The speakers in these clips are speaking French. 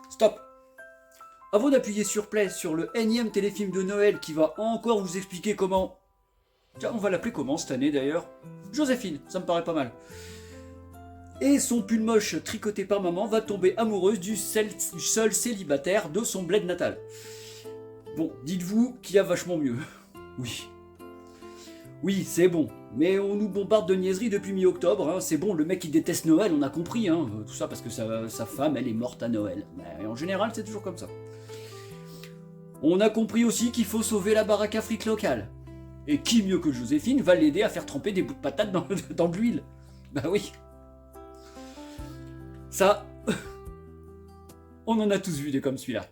Stop. Avant d'appuyer sur play sur le énième téléfilm de Noël qui va encore vous expliquer comment... Tiens, on va l'appeler comment cette année d'ailleurs? Joséphine, ça me paraît pas mal. Et son pull moche tricoté par maman va tomber amoureuse du seul célibataire de son bled natal. Bon, dites-vous qu'il y a vachement mieux. Oui. Oui, c'est bon. Mais on nous bombarde de niaiseries depuis mi-octobre. Hein. C'est bon, le mec il déteste Noël, on a compris. Hein. Tout ça parce que sa femme, elle est morte à Noël. Mais en général, c'est toujours comme ça. On a compris aussi qu'il faut sauver la baraque Afrique locale. Et qui mieux que Joséphine va l'aider à faire tremper des bouts de patates dans de l'huile? Bah oui. Ça, on en a tous vu des comme celui-là.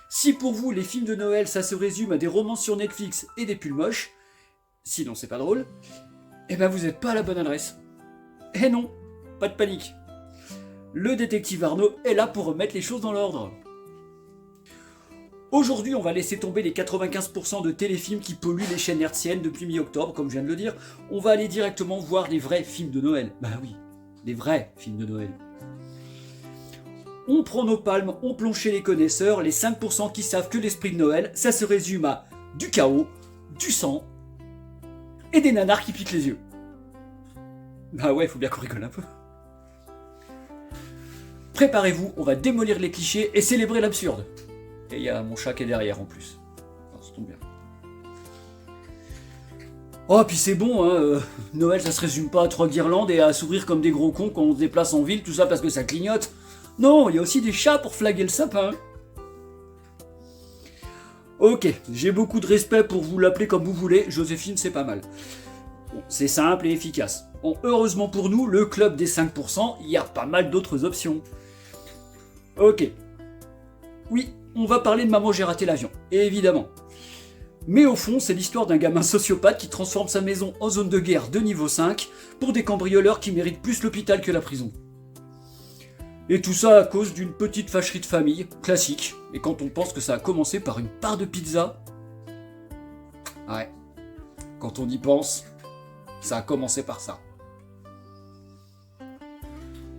Si pour vous les films de Noël ça se résume à des romances sur Netflix et des pulls moches, sinon c'est pas drôle, eh ben vous êtes pas à la bonne adresse. Eh non, pas de panique. Le détective Arnaud est là pour remettre les choses dans l'ordre. Aujourd'hui, on va laisser tomber les 95% de téléfilms qui polluent les chaînes hertziennes depuis mi-octobre, comme je viens de le dire. On va aller directement voir les vrais films de Noël. Bah oui, les vrais films de Noël. On prend nos palmes, on plonge chez les connaisseurs, les 5% qui savent que l'esprit de Noël, ça se résume à du chaos, du sang et des nanars qui piquent les yeux. Bah ouais, faut bien qu'on rigole un peu. Préparez-vous, on va démolir les clichés et célébrer l'absurde. Et il y a mon chat qui est derrière en plus. Oh, ça tombe bien. Oh, puis c'est bon, hein, Noël ça se résume pas à 3 guirlandes et à sourire comme des gros cons quand on se déplace en ville, tout ça parce que ça clignote. Non, il y a aussi des chats pour flaguer le sapin. Ok, j'ai beaucoup de respect pour vous l'appeler comme vous voulez, Joséphine c'est pas mal. Bon, c'est simple et efficace. Bon, heureusement pour nous, le club des 5%, il y a pas mal d'autres options. Ok. Oui, on va parler de Maman j'ai raté l'avion, évidemment. Mais au fond, c'est l'histoire d'un gamin sociopathe qui transforme sa maison en zone de guerre de niveau 5 pour des cambrioleurs qui méritent plus l'hôpital que la prison. Et tout ça à cause d'une petite fâcherie de famille, classique. Et quand on pense que ça a commencé par une part de pizza... Ouais, quand on y pense, ça a commencé par ça.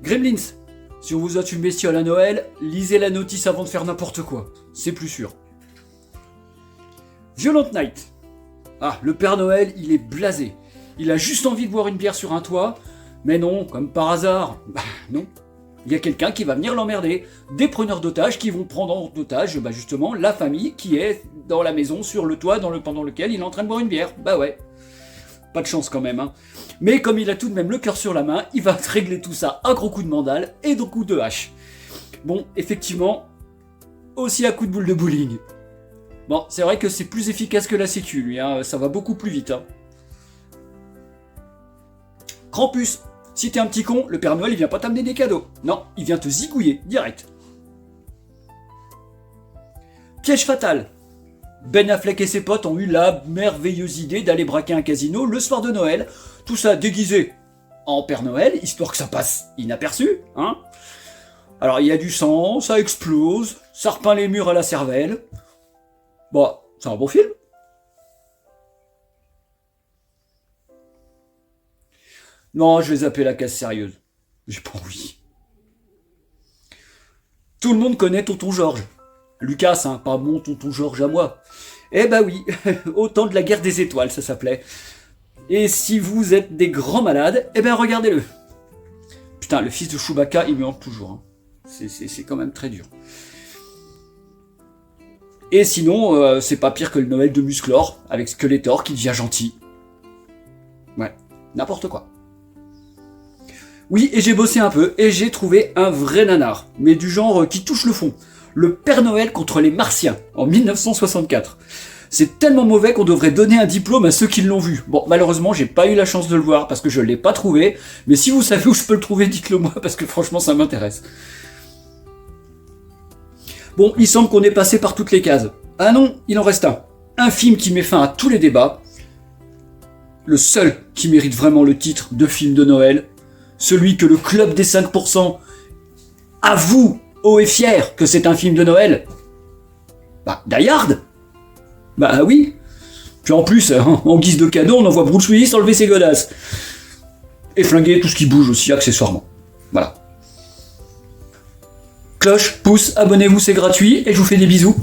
Gremlins, si on vous ôte une bestiole à Noël, lisez la notice avant de faire n'importe quoi, c'est plus sûr. Violent Night. Ah, le Père Noël, il est blasé. Il a juste envie de boire une bière sur un toit, mais non, comme par hasard, bah non. Il y a quelqu'un qui va venir l'emmerder. Des preneurs d'otages qui vont prendre en otage, bah justement, la famille qui est dans la maison, sur le toit, pendant lequel il est en train de boire une bière. Bah ouais. Pas de chance quand même, hein. Mais comme il a tout de même le cœur sur la main, il va régler tout ça à gros coups de mandale et de coups de hache. Bon, effectivement, aussi à coups de boule de bowling. Bon, c'est vrai que c'est plus efficace que la sécu, lui, hein. Ça va beaucoup plus vite, hein. Krampus. Si t'es un petit con, le Père Noël il vient pas t'amener des cadeaux. Non, il vient te zigouiller, direct. Piège fatal. Ben Affleck et ses potes ont eu la merveilleuse idée d'aller braquer un casino le soir de Noël. Tout ça déguisé en Père Noël, histoire que ça passe inaperçu, hein. Alors il y a du sang, ça explose, ça repeint les murs à la cervelle. Bon, c'est un bon film. Non, je vais zapper la case sérieuse. J'ai pas envie. Tout le monde connaît Tonton Georges. Lucas, hein, pas mon Tonton Georges à moi. Eh bah oui, au temps de la guerre des étoiles, ça s'appelait. Et si vous êtes des grands malades, eh ben regardez-le. Putain, le fils de Chewbacca, il me hante toujours. Hein. C'est quand même très dur. Et sinon, c'est pas pire que le Noël de Musclor, avec Skeletor qui devient gentil. Ouais, n'importe quoi. Oui, et j'ai bossé un peu, et j'ai trouvé un vrai nanar, mais du genre qui touche le fond. Le Père Noël contre les Martiens, en 1964. C'est tellement mauvais qu'on devrait donner un diplôme à ceux qui l'ont vu. Bon, malheureusement, j'ai pas eu la chance de le voir, parce que je l'ai pas trouvé, mais si vous savez où je peux le trouver, dites-le moi, parce que franchement, ça m'intéresse. Bon, il semble qu'on est passé par toutes les cases. Ah non, il en reste un. Un film qui met fin à tous les débats. Le seul qui mérite vraiment le titre de film de Noël. Celui que le club des 5% avoue, haut et fier, que c'est un film de Noël. Bah, Die Hard. Bah oui. Puis en plus, en guise de cadeau, on envoie Bruce Willis enlever ses godasses. Et flinguer tout ce qui bouge aussi, accessoirement. Voilà. Cloche, pouce, abonnez-vous, c'est gratuit, et je vous fais des bisous.